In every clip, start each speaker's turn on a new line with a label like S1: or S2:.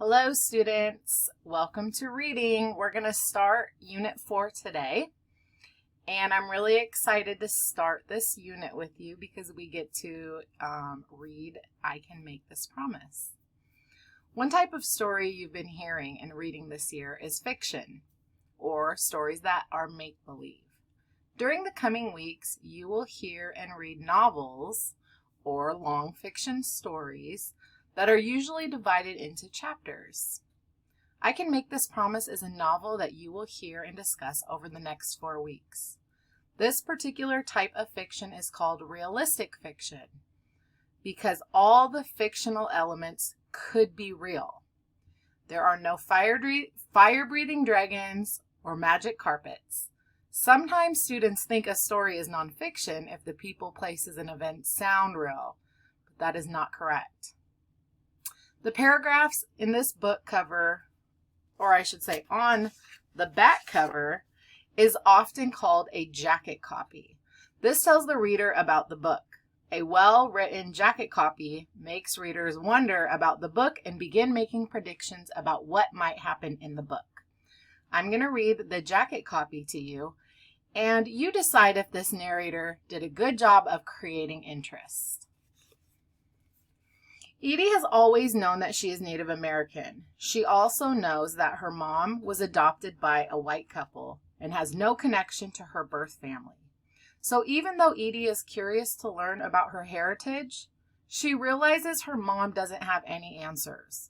S1: Hello students, welcome to reading. We're going to start Unit 4 today, and I'm really excited to start this unit with you because we get to read I Can Make This Promise. One type of story you've been hearing and reading this year is fiction, or stories that are make-believe. During the coming weeks, you will hear and read novels or long fiction stories that are usually divided into chapters. I Can Make This Promise is a novel that you will hear and discuss over the next 4 weeks. This particular type of fiction is called realistic fiction because all the fictional elements could be real. There are no fire-breathing dragons or magic carpets. Sometimes students think a story is nonfiction if the people, places, and events sound real, but that is not correct. The paragraphs in this book cover, or I should say on the back cover, is often called a jacket copy. This tells the reader about the book. A well-written jacket copy makes readers wonder about the book and begin making predictions about what might happen in the book. I'm going to read the jacket copy to you, and you decide if this narrator did a good job of creating interest. Edie has always known that she is Native American. She also knows that her mom was adopted by a white couple and has no connection to her birth family. So even though Edie is curious to learn about her heritage, she realizes her mom doesn't have any answers.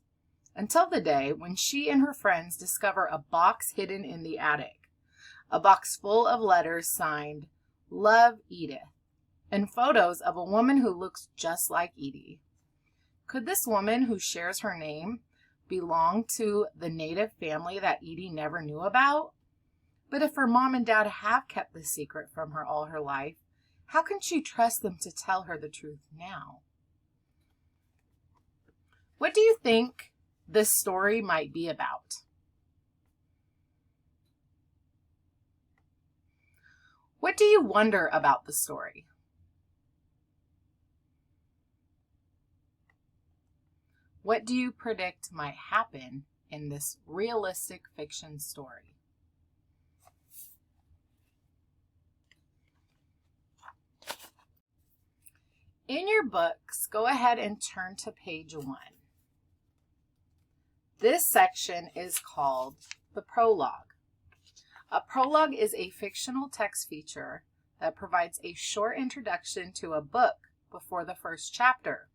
S1: Until the day when she and her friends discover a box hidden in the attic. A box full of letters signed, Love, Edith, and photos of a woman who looks just like Edie. Could this woman who shares her name belong to the Native family that Edie never knew about? But if her mom and dad have kept this secret from her all her life, how can she trust them to tell her the truth now? What do you think this story might be about? What do you wonder about the story? What do you predict might happen in this realistic fiction story? In your books, go ahead and turn to page 1. This section is called the prologue. A prologue is a fictional text feature that provides a short introduction to a book before the first chapter.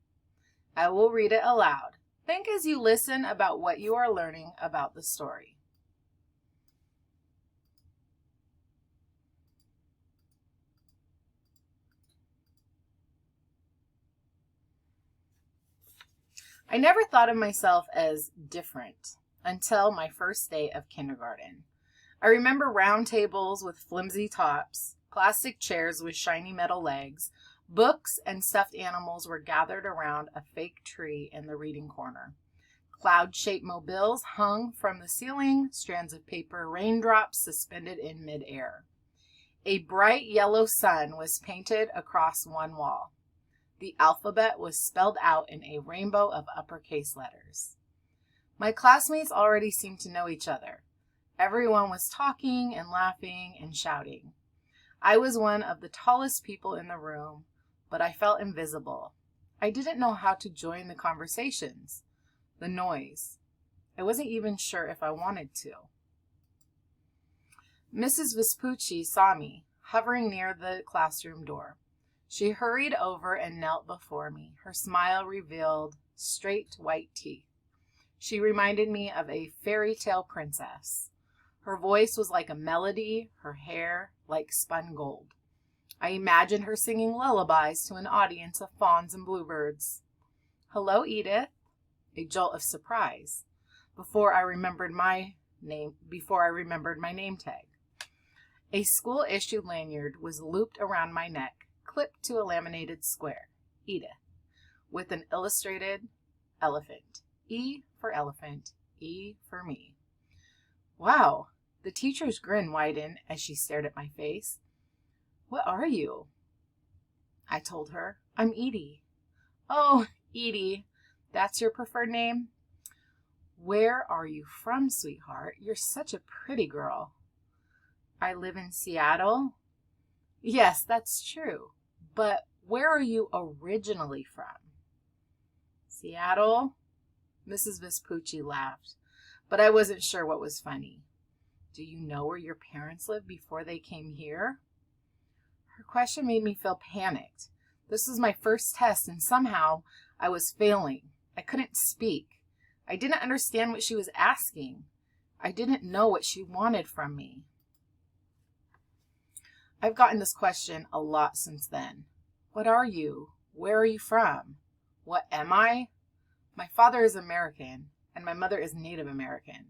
S1: I will read it aloud. Think as you listen about what you are learning about the story. I never thought of myself as different until my first day of kindergarten. I remember round tables with flimsy tops, plastic chairs with shiny metal legs, books and stuffed animals were gathered around a fake tree in the reading corner. Cloud-shaped mobiles hung from the ceiling, strands of paper raindrops suspended in midair. A bright yellow sun was painted across one wall. The alphabet was spelled out in a rainbow of uppercase letters. My classmates already seemed to know each other. Everyone was talking and laughing and shouting. I was one of the tallest people in the room, but I felt invisible. I didn't know how to join the conversations, the noise. I wasn't even sure if I wanted to. Mrs. Vespucci saw me, hovering near the classroom door. She hurried over and knelt before me. Her smile revealed straight white teeth. She reminded me of a fairy tale princess. Her voice was like a melody, her hair like spun gold. I imagined her singing lullabies to an audience of fawns and bluebirds. Hello, Edith. A jolt of surprise before I remembered my name tag. A school-issued lanyard was looped around my neck, clipped to a laminated square, Edith, with an illustrated elephant. E for elephant, E for me. Wow, the teacher's grin widened as she stared at my face. What are you? I told her, I'm Edie. Oh, Edie, that's your preferred name? Where are you from, sweetheart? You're such a pretty girl. I live in Seattle. Yes, that's true. But where are you originally from? Seattle? Mrs. Vespucci laughed, but I wasn't sure what was funny. Do you know where your parents lived before they came here? Her question made me feel panicked. This was my first test, and somehow I was failing. I couldn't speak. I didn't understand what she was asking. I didn't know what she wanted from me. I've gotten this question a lot since then. What are you? Where are you from? What am I? My father is American, and my mother is Native American.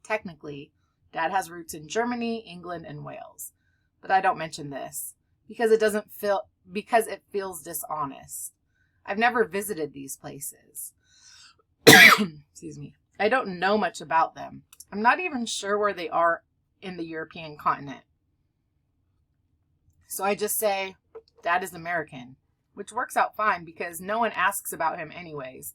S1: Technically, Dad has roots in Germany, England, and Wales. But I don't mention this because it feels dishonest. I've never visited these places. Excuse me. I don't know much about them. I'm not even sure where they are in the European continent. So I just say, Dad is American, which works out fine because no one asks about him anyways.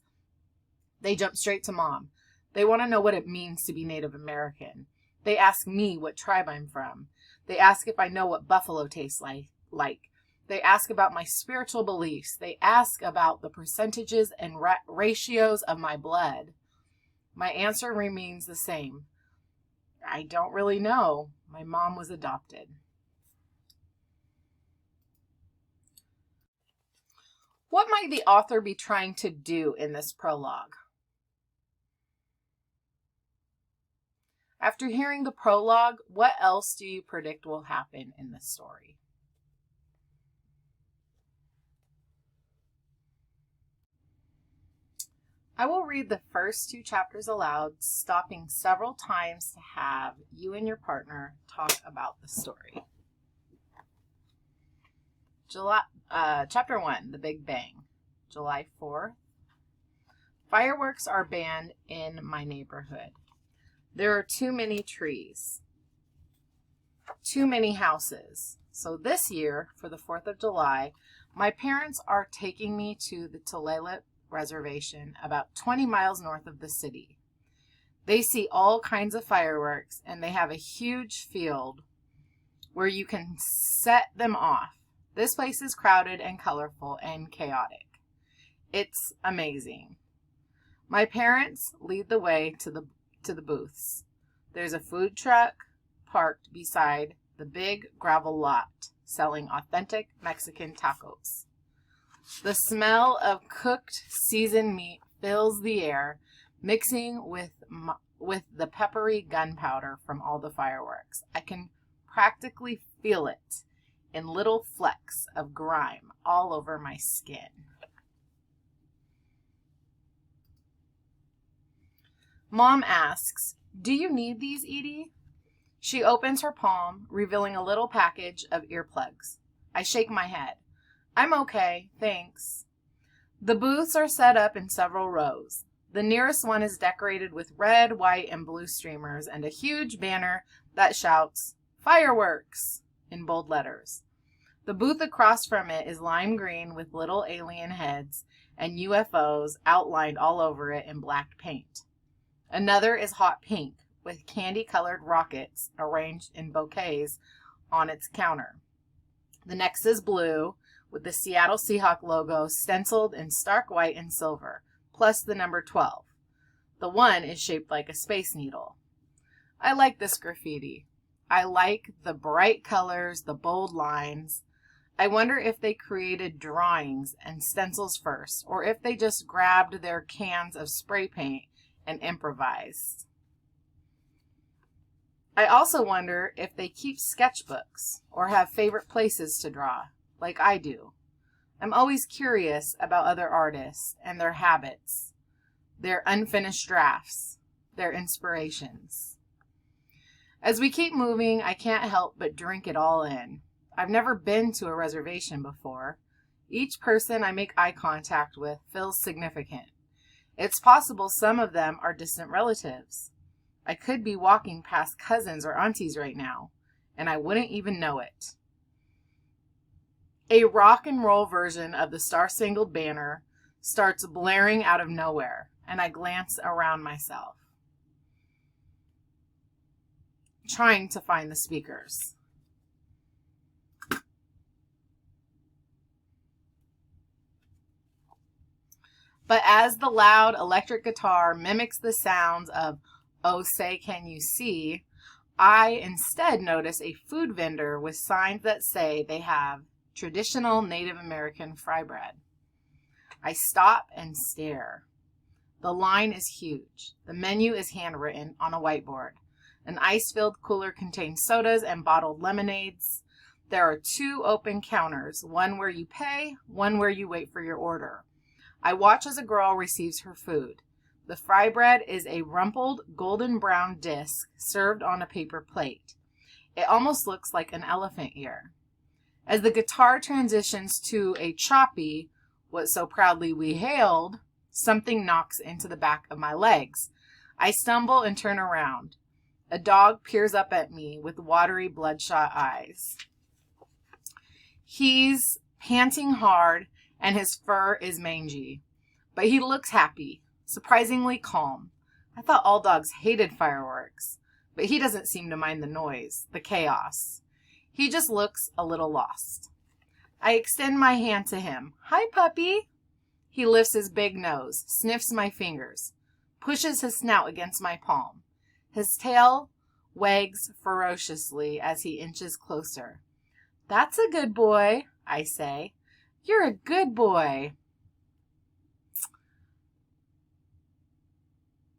S1: They jump straight to Mom. They want to know what it means to be Native American. They ask me what tribe I'm from. They ask if I know what buffalo tastes like. They ask about my spiritual beliefs. They ask about the percentages and ratios of my blood. My answer remains the same. I don't really know. My mom was adopted. What might the author be trying to do in this prologue? After hearing the prologue, what else do you predict will happen in this story? I will read the first 2 chapters aloud, stopping several times to have you and your partner talk about the story. Chapter 1, The Big Bang, July 4th. Fireworks are banned in my neighborhood. There are too many trees, too many houses. So this year, for the 4th of July, my parents are taking me to the Tulalip Reservation about 20 miles north of the city. They see all kinds of fireworks, and they have a huge field where you can set them off. This place is crowded and colorful and chaotic. It's amazing. My parents lead the way to the booths. There's a food truck parked beside the big gravel lot selling authentic Mexican tacos. The smell of cooked seasoned meat fills the air, mixing with the peppery gunpowder from all the fireworks. I can practically feel it in little flecks of grime all over my skin. Mom asks, "Do you need these, Edie?" She opens her palm, revealing a little package of earplugs. I shake my head. I'm okay, thanks. The booths are set up in several rows. The nearest one is decorated with red, white, and blue streamers and a huge banner that shouts, "Fireworks!" in bold letters. The booth across from it is lime green with little alien heads and UFOs outlined all over it in black paint. Another is hot pink with candy-colored rockets arranged in bouquets on its counter. The next is blue with the Seattle Seahawk logo stenciled in stark white and silver, plus the number 12. The one is shaped like a space needle. I like this graffiti. I like the bright colors, the bold lines. I wonder if they created drawings and stencils first, or if they just grabbed their cans of spray paint and improvised. I also wonder if they keep sketchbooks or have favorite places to draw, like I do. I'm always curious about other artists and their habits, their unfinished drafts, their inspirations. As we keep moving, I can't help but drink it all in. I've never been to a reservation before. Each person I make eye contact with feels significant. It's possible some of them are distant relatives. I could be walking past cousins or aunties right now, and I wouldn't even know it. A rock and roll version of the Star-Spangled Banner starts blaring out of nowhere. and I glance around myself, trying to find the speakers. But as the loud electric guitar mimics the sounds of "Oh Say Can You See," I instead notice a food vendor with signs that say they have traditional Native American fry bread. I stop and stare. The line is huge. The menu is handwritten on a whiteboard. An ice-filled cooler contains sodas and bottled lemonades. There are 2 open counters, one where you pay, one where you wait for your order. I watch as a girl receives her food. The fry bread is a rumpled golden brown disc served on a paper plate. It almost looks like an elephant ear. As the guitar transitions to a choppy, what so proudly we hailed, something knocks into the back of my legs. I stumble and turn around. A dog peers up at me with watery, bloodshot eyes. He's panting hard, and his fur is mangy. But he looks happy, surprisingly calm. I thought all dogs hated fireworks, but he doesn't seem to mind the noise, the chaos. He just looks a little lost. I extend my hand to him. "Hi, puppy." He lifts his big nose, sniffs my fingers, pushes his snout against my palm. His tail wags ferociously as he inches closer. "That's a good boy," I say. "You're a good boy."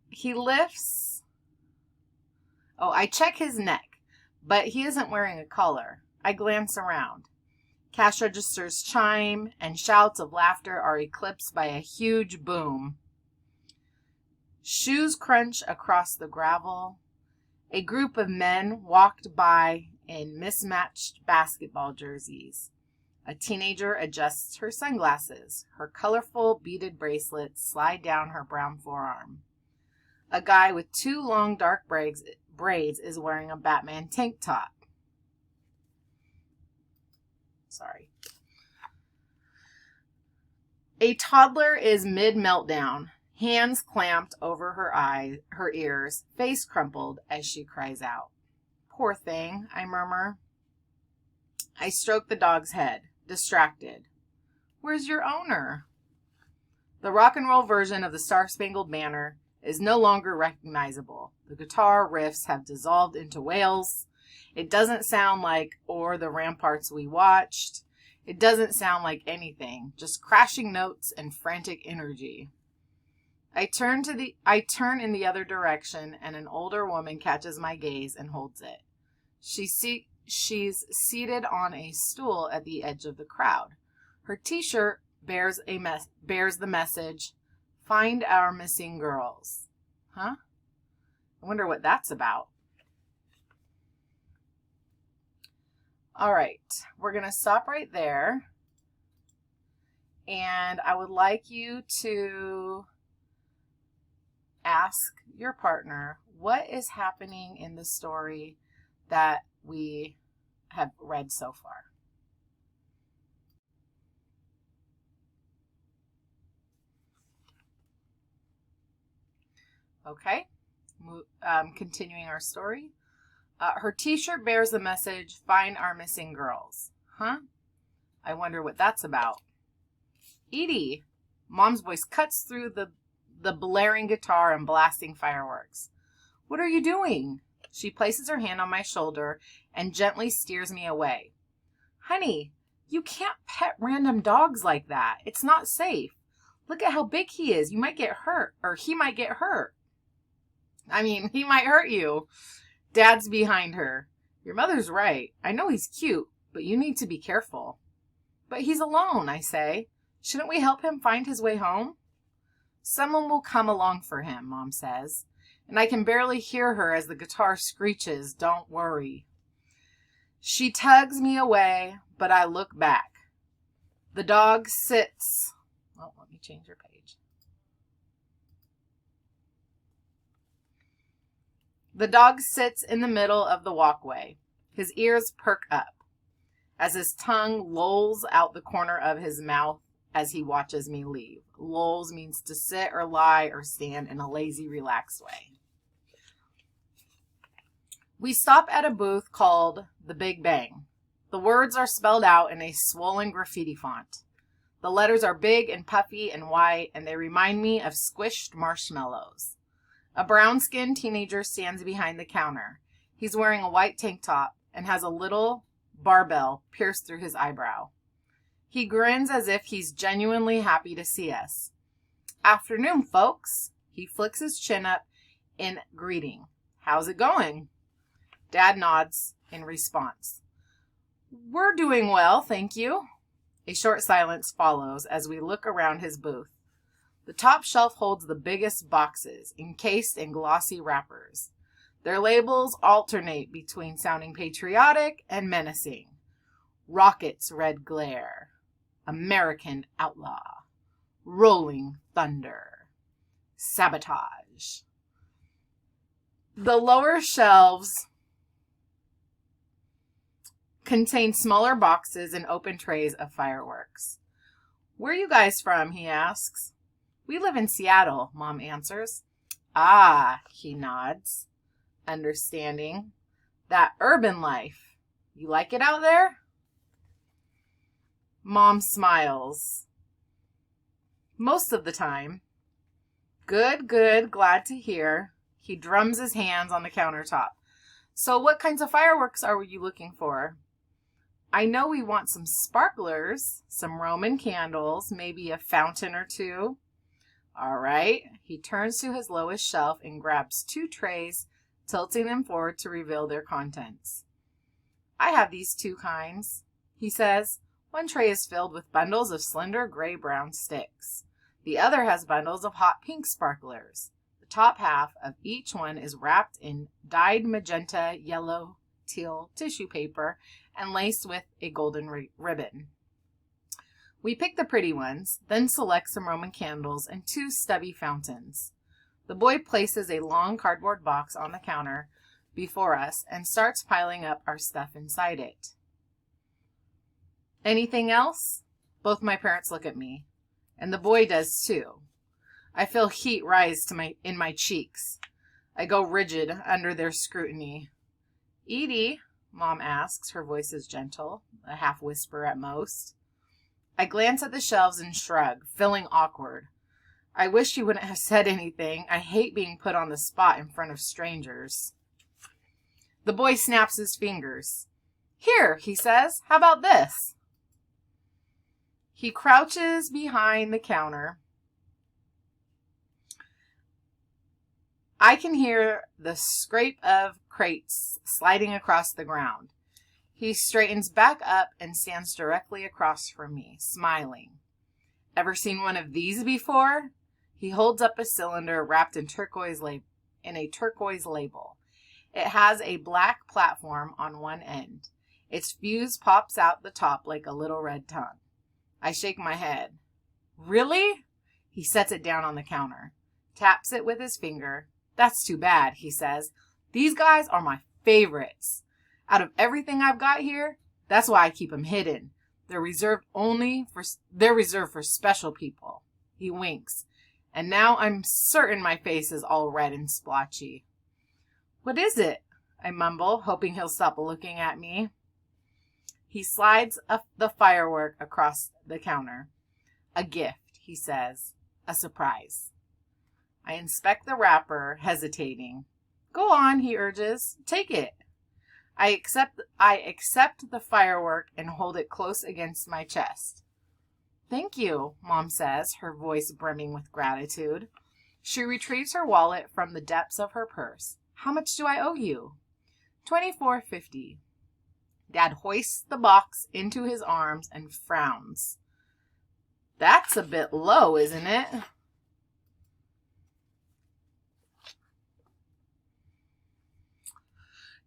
S1: He lifts. I check his neck, but he isn't wearing a collar. I glance around. Cash registers chime, and shouts of laughter are eclipsed by a huge boom. Shoes crunch across the gravel. A group of men walked by in mismatched basketball jerseys. A teenager adjusts her sunglasses. Her colorful beaded bracelets slide down her brown forearm. A guy with 2 long dark braids is wearing a Batman tank top. Sorry. A toddler is mid-meltdown, hands clamped over her ears, face crumpled as she cries out. "Poor thing," I murmur. I stroke the dog's head, distracted. "Where's your owner?" The rock and roll version of the Star-Spangled Banner is no longer recognizable. The guitar riffs have dissolved into wails. It doesn't sound like "O'er the Ramparts We Watched." It doesn't sound like anything, just crashing notes and frantic energy. I turn in the other direction, and an older woman catches my gaze and holds it. She's seated on a stool at the edge of the crowd. Her t-shirt bears the message, "Find our missing girls." Huh? I wonder what that's about. All right, we're going to stop right there. And I would like you to ask your partner, what is happening in the story that we have read so far? Okay, continuing our story. Her t-shirt bears the message, "Find our missing girls." Huh? I wonder what that's about. "Edie," Mom's voice cuts through the blaring guitar and blasting fireworks. "What are you doing?" She places her hand on my shoulder and gently steers me away. "Honey, you can't pet random dogs like that. It's not safe. Look at how big he is. You might get hurt, or he might get hurt. I mean, he might hurt you." Dad's behind her. "Your mother's right. I know he's cute, but you need to be careful." "But he's alone," I say. "Shouldn't we help him find his way home?" "Someone will come along for him," Mom says, and I can barely hear her as the guitar screeches, "Don't worry." She tugs me away, but I look back. The dog sits. Let me change your page. The dog sits in the middle of the walkway. His ears perk up as his tongue lolls out the corner of his mouth as he watches me leave. Lolls means to sit or lie or stand in a lazy, relaxed way. We stop at a booth called The Big Bang. The words are spelled out in a swollen graffiti font. The letters are big and puffy and white, and they remind me of squished marshmallows. A brown-skinned teenager stands behind the counter. He's wearing a white tank top and has a little barbell pierced through his eyebrow. He grins as if he's genuinely happy to see us. "Afternoon, folks." He flicks his chin up in greeting. "How's it going?" Dad nods in response. "We're doing well, thank you." A short silence follows as we look around his booth. The top shelf holds the biggest boxes, encased in glossy wrappers. Their labels alternate between sounding patriotic and menacing. Rocket's Red Glare, American Outlaw, Rolling Thunder, Sabotage. The lower shelves contain smaller boxes and open trays of fireworks. "Where are you guys from?" he asks. "We live in Seattle," Mom answers. "Ah," he nods, understanding. "That urban life. You like it out there?" Mom smiles. "Most of the time." "Good, good, glad to hear." He drums his hands on the countertop. "So what kinds of fireworks are you looking for?" "I know we want some sparklers, some Roman candles, maybe a fountain or two." "All right." He turns to his lowest shelf and grabs 2 trays, tilting them forward to reveal their contents. "I have these 2 kinds," he says. One tray is filled with bundles of slender gray-brown sticks. The other has bundles of hot pink sparklers. The top half of each one is wrapped in dyed magenta, yellow, teal tissue paper and laced with a golden ribbon. We pick the pretty ones, then select some Roman candles and 2 stubby fountains. The boy places a long cardboard box on the counter before us and starts piling up our stuff inside it. "Anything else?" Both my parents look at me, and the boy does too. I feel heat rise in my cheeks. I go rigid under their scrutiny. "Edie?" Mom asks. Her voice is gentle, a half whisper at most. I glance at the shelves and shrug, feeling awkward. I wish you wouldn't have said anything. I hate being put on the spot in front of strangers. The boy snaps his fingers. "Here," he says. "How about this?" He crouches behind the counter. I can hear the scrape of crates sliding across the ground. He straightens back up and stands directly across from me, smiling. "Ever seen one of these before?" He holds up a cylinder wrapped in a turquoise label. It has a black platform on one end. Its fuse pops out the top like a little red tongue. I shake my head. "Really?" He sets it down on the counter, taps it with his finger. "That's too bad," he says. "These guys are my favorites. Out of everything I've got here, that's why I keep them hidden. They're reserved for special people." He winks. And now I'm certain my face is all red and splotchy. "What is it?" I mumble, hoping he'll stop looking at me. He slides the firework across the counter. "A gift," he says. "A surprise." I inspect the wrapper, hesitating. "Go on," he urges. "Take it." I accept the firework and hold it close against my chest. "Thank you," Mom says, her voice brimming with gratitude. She retrieves her wallet from the depths of her purse. "How much do I owe you?" $24.50. Dad hoists the box into his arms and frowns. "That's a bit low, isn't it?"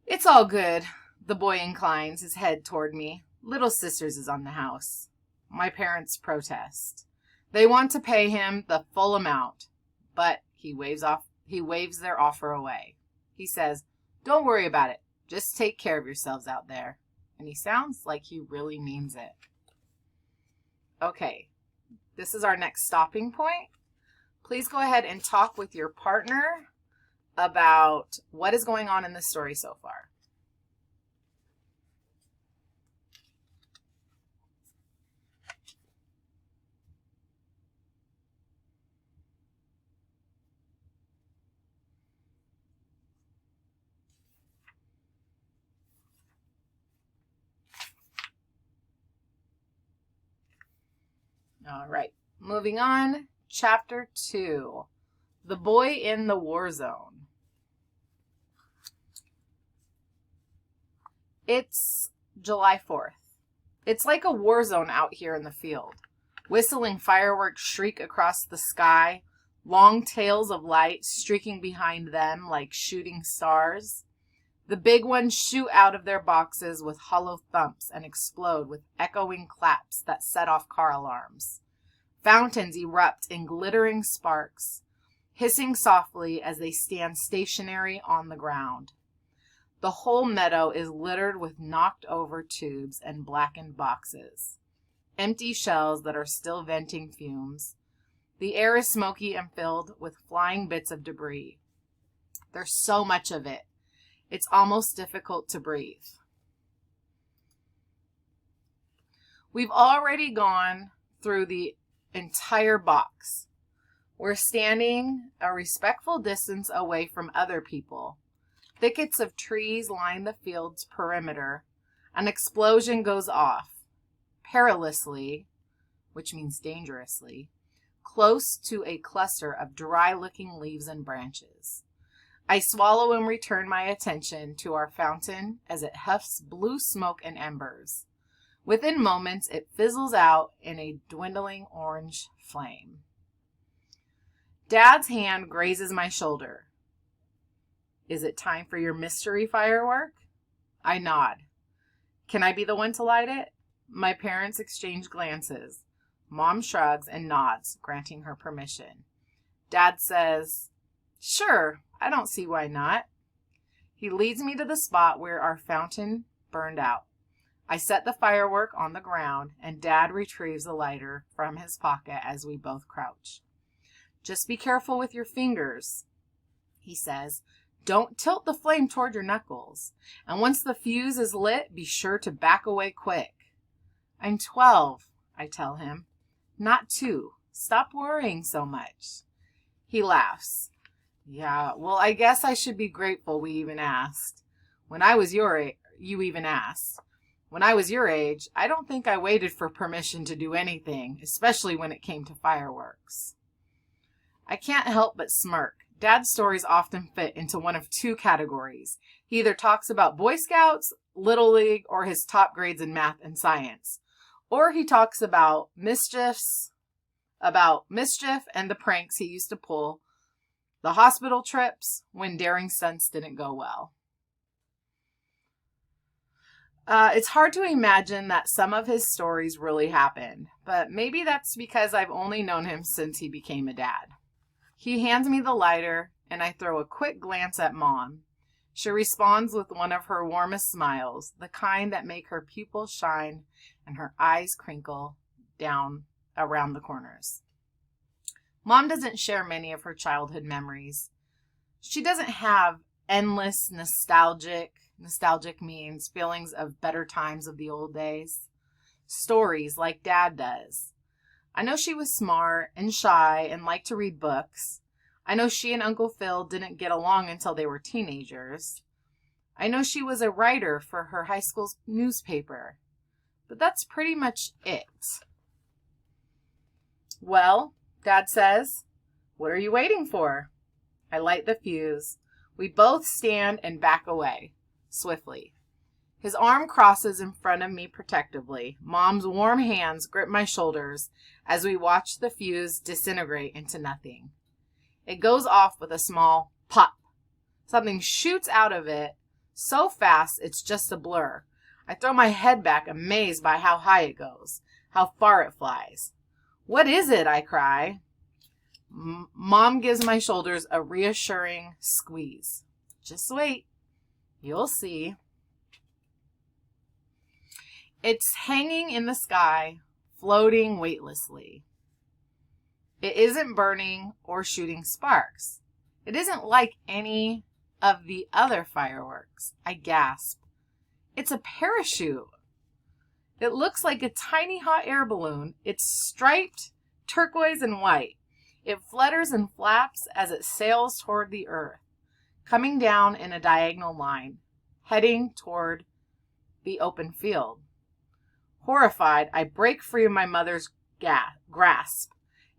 S1: "It's all good." The boy inclines his head toward me. "Little Sisters is on the house." My parents protest. They want to pay him the full amount, but he waves their offer away. He says, "Don't worry about it. Just take care of yourselves out there." And he sounds like he really means it. Okay, This is our next stopping point. Please go ahead and talk with your partner about what is going on in the story so far. All right, moving on. Chapter 2, The Boy in the War Zone. It's July 4th. It's like a war zone out here in the field. Whistling fireworks shriek across the sky, long tails of light streaking behind them like shooting stars. The big ones shoot out of their boxes with hollow thumps and explode with echoing claps that set off car alarms. Fountains erupt in glittering sparks, hissing softly as they stand stationary on the ground. The whole meadow is littered with knocked over tubes and blackened boxes, empty shells that are still venting fumes. The air is smoky and filled with flying bits of debris. There's so much of it. It's almost difficult to breathe. We've already gone through the entire box. We're standing a respectful distance away from other people. Thickets of trees line the field's perimeter. An explosion goes off, perilously, which means dangerously, close to a cluster of dry-looking leaves and branches. I swallow and return my attention to our fountain as it huffs blue smoke and embers. Within moments, it fizzles out in a dwindling orange flame. Dad's hand grazes my shoulder. Is it time for your mystery firework? I nod. Can I be the one to light it? My parents exchange glances. Mom shrugs and nods, granting her permission. Dad says, "Sure, I don't see why not." He leads me to the spot where our fountain burned out. I set the firework on the ground, and Dad retrieves the lighter from his pocket as we both crouch. "Just be careful with your fingers," he says. "Don't tilt the flame toward your knuckles. And once the fuse is lit, be sure to back away quick." "I'm 12, I tell him. "Not 2. Stop worrying so much." He laughs. "Yeah, well, I guess I should be grateful we even asked. When I was your age, you even asked. When I was your age, I don't think I waited for permission to do anything, especially when it came to fireworks." I can't help but smirk. Dad's stories often fit into one of 2 categories. He either talks about Boy Scouts, Little League, or his top grades in math and science. Or he talks about mischief and the pranks he used to pull, the hospital trips when daring stunts didn't go well. It's hard to imagine that some of his stories really happened, but maybe that's because I've only known him since he became a dad. He hands me the lighter, and I throw a quick glance at Mom. She responds with one of her warmest smiles, the kind that make her pupils shine and her eyes crinkle down around the corners. Mom doesn't share many of her childhood memories. She doesn't have endless nostalgic means feelings of better times of the old days. Stories like Dad does. I know she was smart and shy and liked to read books. I know she and Uncle Phil didn't get along until they were teenagers. I know she was a writer for her high school's newspaper. But that's pretty much it. "Well," Dad says, "what are you waiting for?" I light the fuse. We both stand and back away, swiftly. His arm crosses in front of me protectively. Mom's warm hands grip my shoulders as we watch the fuse disintegrate into nothing. It goes off with a small pop. Something shoots out of it so fast it's just a blur. I throw my head back, amazed by how high it goes, how far it flies. "What is it?" I cry. Mom gives my shoulders a reassuring squeeze. "Just wait. You'll see." It's hanging in the sky, floating weightlessly. It isn't burning or shooting sparks. It isn't like any of the other fireworks. I gasp. It's a parachute. It looks like a tiny hot air balloon. It's striped turquoise and white. It flutters and flaps as it sails toward the earth, coming down in a diagonal line, heading toward the open field. Horrified, I break free of my mother's grasp.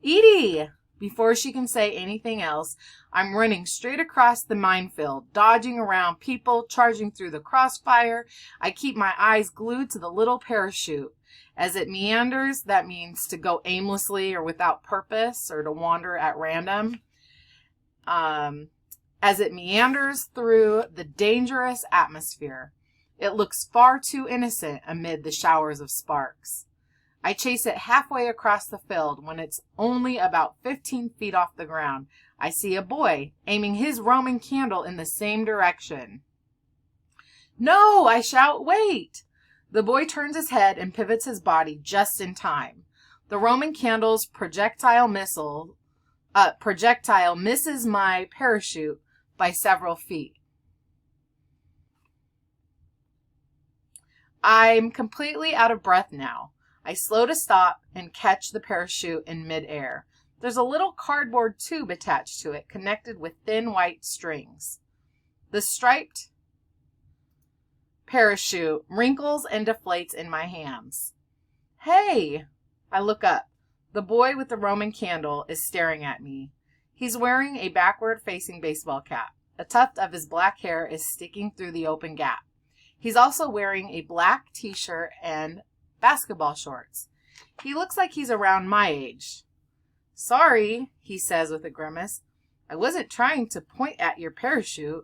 S1: Edie! Before she can say anything else, I'm running straight across the minefield, dodging around people, charging through the crossfire. I keep my eyes glued to the little parachute. As it meanders, that means to go aimlessly or without purpose or to wander at random. As it meanders through the dangerous atmosphere, it looks far too innocent amid the showers of sparks. I chase it halfway across the field. When it's only about 15 feet off the ground, I see a boy aiming his Roman candle in the same direction. No, I shout, wait! The boy turns his head and pivots his body just in time. The Roman candle's projectile misses my parachute by several feet. I'm completely out of breath now. I slow to stop and catch the parachute in midair. There's a little cardboard tube attached to it, connected with thin white strings. The striped parachute wrinkles and deflates in my hands. Hey! I look up. The boy with the Roman candle is staring at me. He's wearing a backward-facing baseball cap. A tuft of his black hair is sticking through the open gap. He's also wearing a black t-shirt and basketball shorts. He looks like he's around my age. Sorry, he says with a grimace. I wasn't trying to point at your parachute.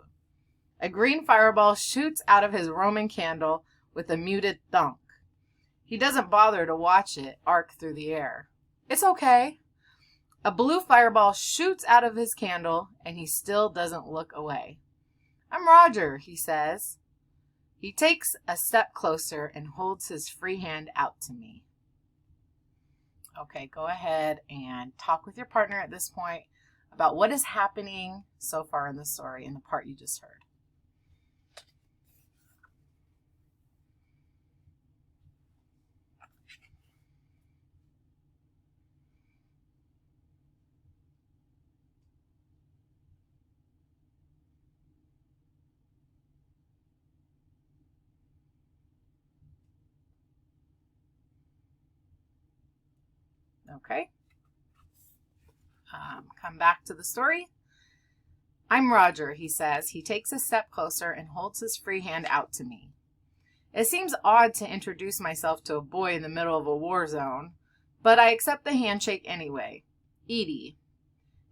S1: A green fireball shoots out of his Roman candle with a muted thunk. He doesn't bother to watch it arc through the air. It's okay. A blue fireball shoots out of his candle, and he still doesn't look away. I'm Roger, he says. He takes a step closer and holds his free hand out to me. Okay, go ahead and talk with your partner at this point about what is happening so far in the story in the part you just heard. Okay. Come back to the story. I'm Roger, he says. He takes a step closer and holds his free hand out to me. It seems odd to introduce myself to a boy in the middle of a war zone, but I accept the handshake anyway. Edie.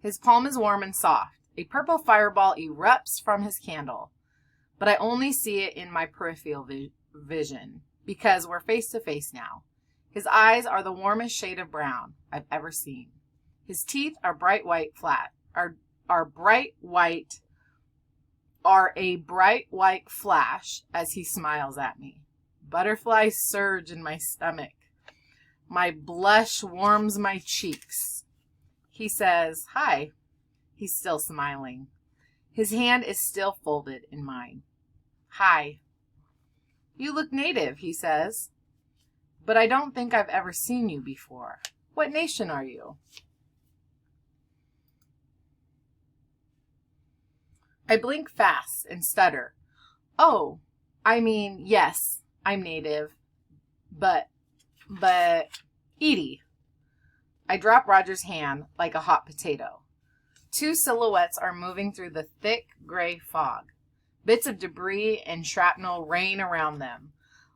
S1: His palm is warm and soft. A purple fireball erupts from his candle, but I only see it in my peripheral vision because we're face to face now. His eyes are the warmest shade of brown I've ever seen. His teeth are bright white a bright white flash as he smiles at me. Butterflies surge in my stomach. My blush warms my cheeks. He says, "Hi." He's still smiling. His hand is still folded in mine. "Hi." "You look native," he says. "But I don't think I've ever seen you before. What nation are you?" I blink fast and stutter. "Oh, I mean, yes, I'm native, but, Edie." I drop Roger's hand like a hot potato. Two silhouettes are moving through the thick gray fog. Bits of debris and shrapnel rain around them,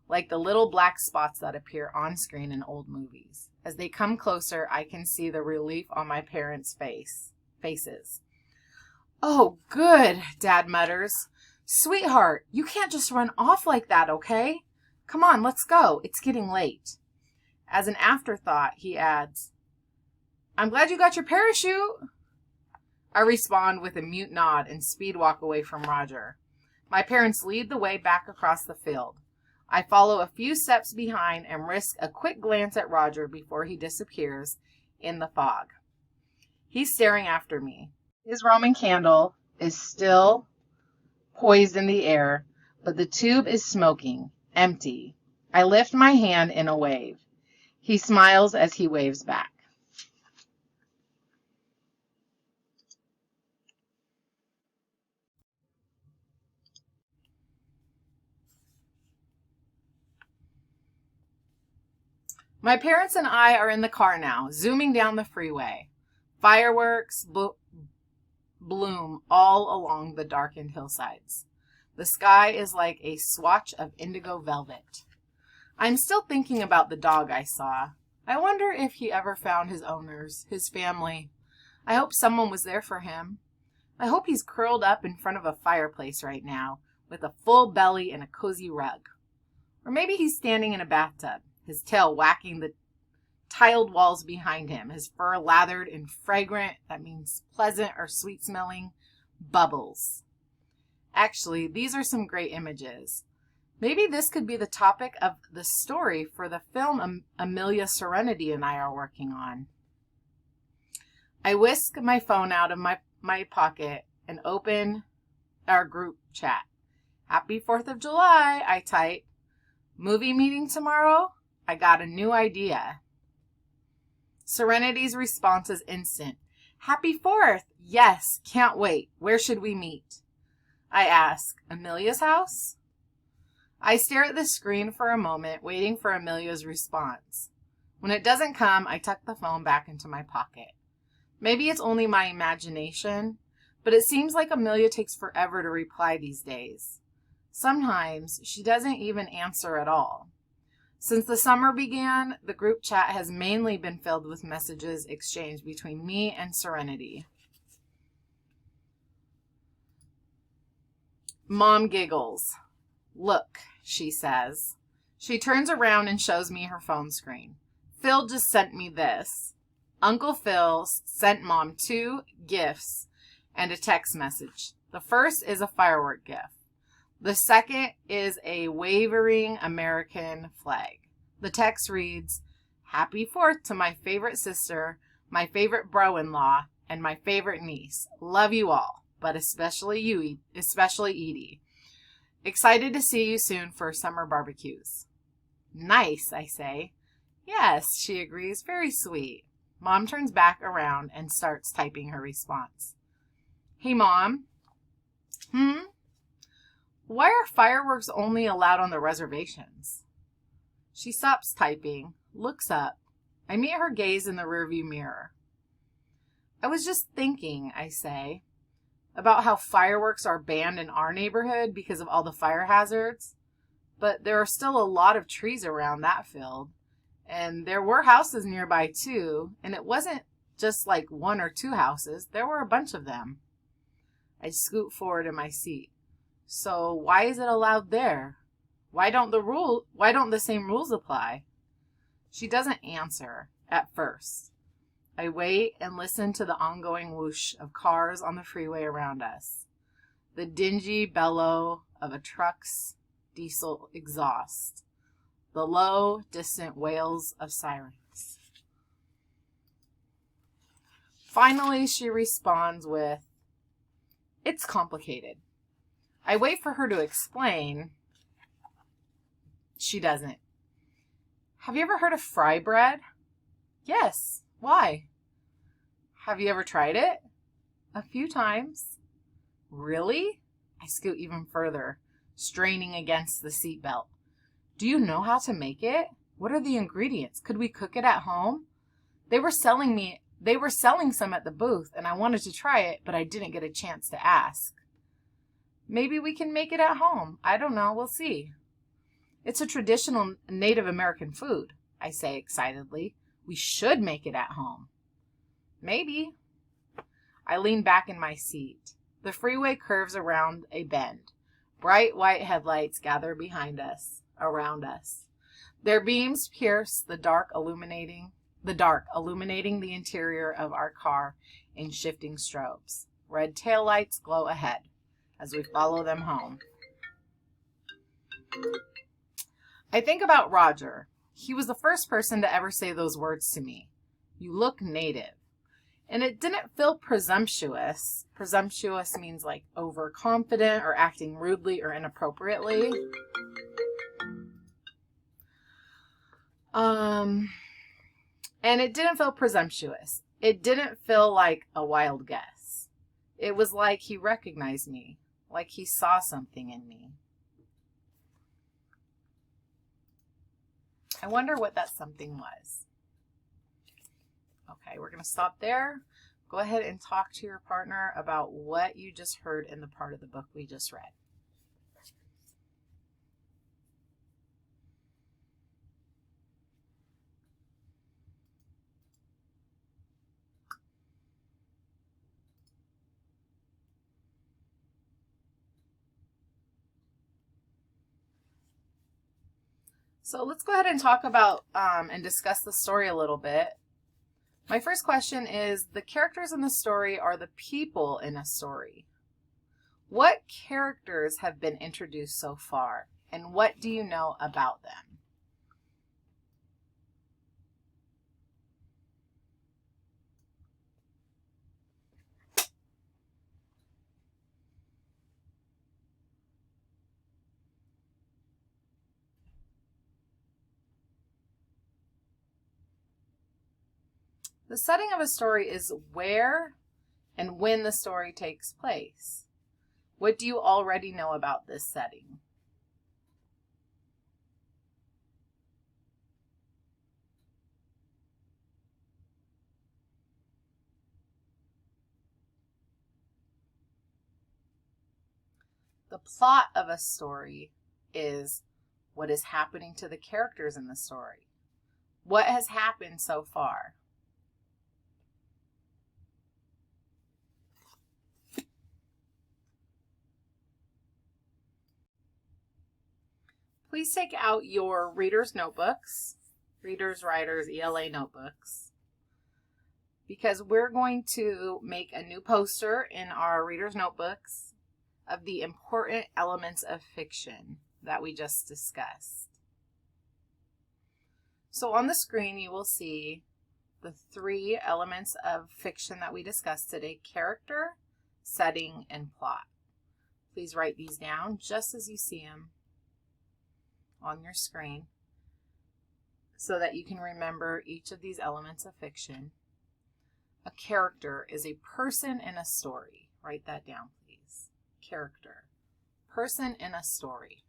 S1: like the little black spots that appear on screen in old movies. As they come closer, I can see the relief on my parents' faces. "Oh, good," Dad mutters. "Sweetheart, you can't just run off like that, okay? Come on, let's go. It's getting late." As an afterthought, he adds, "I'm glad you got your parachute." I respond with a mute nod and speed walk away from Roger. My parents lead the way back across the field. I follow a few steps behind and risk a quick glance at Roger before he disappears in the fog. He's staring after me. His Roman candle is still poised in the air, but the tube is smoking, empty. I lift my hand in a wave. He smiles as he waves back. My parents and I are in the car now, zooming down the freeway. Fireworks bloom all along the darkened hillsides. The sky is like a swatch of indigo velvet. I'm still thinking about the dog I saw. I wonder if he ever found his owners, his family. I hope someone was there for him. I hope he's curled up in front of a fireplace right now, with a full belly and a cozy rug. Or maybe he's standing in a bathtub, his tail whacking the tiled walls behind him, his fur lathered in fragrant, that means pleasant or sweet smelling, bubbles. Actually, these are some great images. Maybe this could be the topic of the story for the film Amelia Serenity and I are working on. I whisk my phone out of my pocket and open our group chat. Happy 4th of July, I type. Movie meeting tomorrow? I got a new idea. Serenity's response is instant. Happy 4th! Yes, can't wait. Where should we meet? I ask, Amelia's house? I stare at the screen for a moment, waiting for Amelia's response. When it doesn't come, I tuck the phone back into my pocket. Maybe it's only my imagination, but it seems like Amelia takes forever to reply these days. Sometimes she doesn't even answer at all. Since the summer began, the group chat has mainly been filled with messages exchanged between me and Serenity. Mom giggles. Look, she says. She turns around and shows me her phone screen. Phil just sent me this. Uncle Phil sent Mom 2 gifts and a text message. The first is a firework gift. The second is a waving American flag. The text reads, Happy 4th to my favorite sister, my favorite bro-in-law, and my favorite niece. Love you all, but especially Edie. Excited to see you soon for summer barbecues. Nice, I say. Yes, she agrees. Very sweet. Mom turns back around and starts typing her response. Hey, Mom. Why are fireworks only allowed on the reservations? She stops typing, looks up. I meet her gaze in the rearview mirror. I was just thinking, I say, about how fireworks are banned in our neighborhood because of all the fire hazards. But there are still a lot of trees around that field. And there were houses nearby too. And it wasn't just like 1 or 2 houses. There were a bunch of them. I scoot forward in my seat. So why is it allowed there? Why don't the same rules apply? She doesn't answer at first. I wait and listen to the ongoing whoosh of cars on the freeway around us. The dingy bellow of a truck's diesel exhaust. The low, distant wails of sirens. Finally, she responds with, It's complicated. I wait for her to explain. She doesn't. Have you ever heard of fry bread? Yes. Why? Have you ever tried it? A few times. Really? I scoot even further, straining against the seatbelt. Do you know how to make it? What are the ingredients? Could we cook it at home? They were selling some at the booth, and I wanted to try it, but I didn't get a chance to ask. Maybe we can make it at home. I don't know. We'll see. It's a traditional Native American food, I say excitedly. We should make it at home. Maybe. I lean back in my seat. The freeway curves around a bend. Bright white headlights gather behind us, around us. Their beams pierce the dark, illuminating the interior of our car in shifting strobes. Red taillights glow ahead as we follow them home. I think about Roger. He was the first person to ever say those words to me. You look native. And it didn't feel presumptuous. Presumptuous means like overconfident or acting rudely or inappropriately. And it didn't feel presumptuous. It didn't feel like a wild guess. It was like he recognized me, like he saw something in me. I wonder what that something was. Okay, we're going to stop there. Go ahead and talk to your partner about what you just heard in the part of the book we just read. So let's go ahead and talk about and discuss the story a little bit. My first question is, the characters in the story are the people in a story. What characters have been introduced so far, and what do you know about them? The setting of a story is where and when the story takes place. What do you already know about this setting? The plot of a story is what is happening to the characters in the story. What has happened so far? Please take out your reader's notebooks, readers, writers, ELA notebooks, because we're going to make a new poster in our reader's notebooks of the important elements of fiction that we just discussed. So on the screen, you will see the 3 elements of fiction that we discussed today: character, setting, and plot. Please write these down just as you see them on your screen so that you can remember each of these elements of fiction. A character is a person in a story. Write that down, please. Character, person in a story.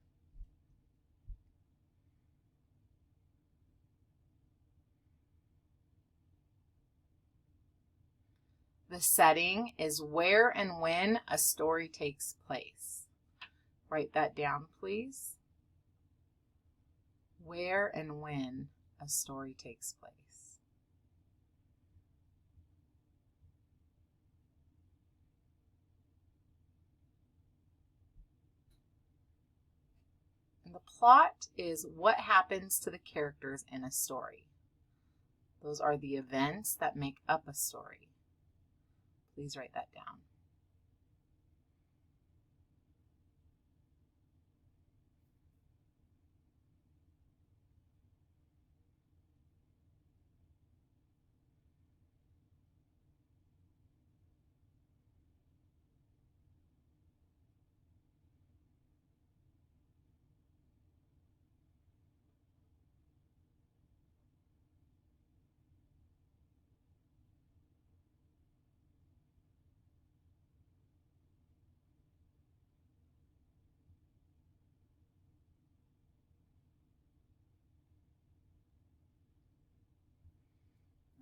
S1: The setting is where and when a story takes place. Write that down, please. Where and when a story takes place. And the plot is what happens to the characters in a story. Those are the events that make up a story. Please write that down.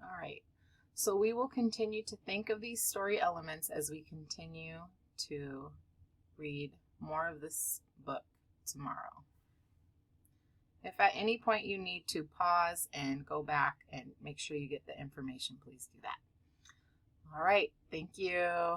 S1: All right, so we will continue to think of these story elements as we continue to read more of this book tomorrow. If at any point you need to pause and go back and make sure you get the information, please do that. All right, thank you.